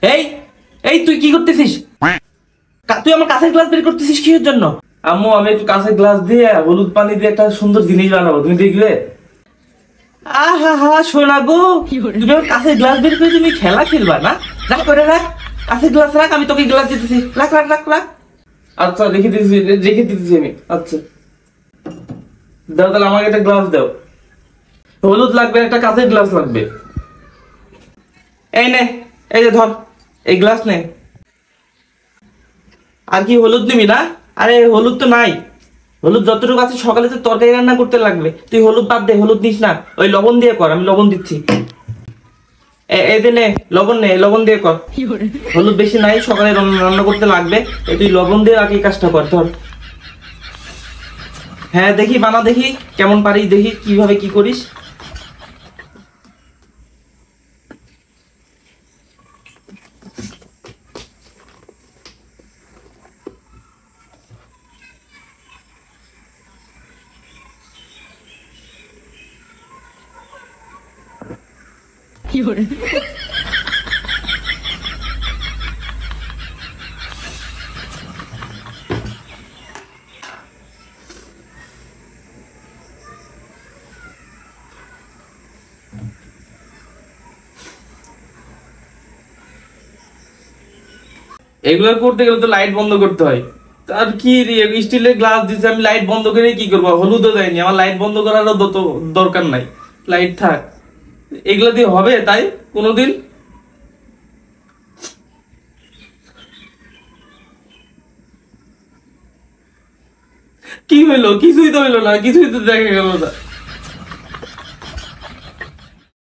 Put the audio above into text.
এই এই তুই কি করতেছিস? তুই আমার কাঁচের গ্লাস বের করতেছিস কিসের জন্য? আম্মু আমি একটু কাঁচের গ্লাস দিয়ে হলুদ পানি দিয়ে একটা সুন্দর জিনিস বানাবো, তুমি দেখবে? আহা হা শোনা গো, তুমি আমার কাঁচের গ্লাস বের করে তুমি খেলা খেলবা না? রাখ করে রাখ, কাঁচের গ্লাস রাখ, আমি তোকে গ্লাস দিতেছি। রাখ রাখ রাখ রাখ। আচ্ছা রেখে দিতেছি আমি। আচ্ছা দাও, তাহলে আমাকে একটা গ্লাস দাও। হলুদ লাগবে, একটা কাঁচের গ্লাস লাগবে। এই নে, এই যে ধর, এই গ্লাস নে। আর কি হলুদ নিবি না? আরে হলুদ তো নাই। হলুদ যতটুকু আছে সকালে তো তরকারি রান্না করতে লাগবে, তুই হলুদ বাদ দে, হলুদ নিস না। ওই লবণ দিয়ে কর, আমি লবণ দিচ্ছি। এই দে নে, লবণ নে, লবণ দিয়ে কর। হলুদ বেশি নাই, সকালে রান্না করতে লাগবে, তুই লবণ দিয়ে আগে কাজটা কর। ধর, হ্যাঁ দেখি বানা, দেখি কেমন পারিস, দেখি কিভাবে কি করিস। এগুলো করতে গেলে তো লাইট বন্ধ করতে হয়। আর কি স্টিলের গ্লাস দিচ্ছে, আমি লাইট বন্ধ করে কি করবো? হলুদও দেয়নি, আমার লাইট বন্ধ করারও দরকার নাই, লাইট থাক। এগুলো দিয়ে হবে তাই কোনোদিন? কি হইলো? কিছুই তো হইলো না, কিছুই তো দেখা গেল না।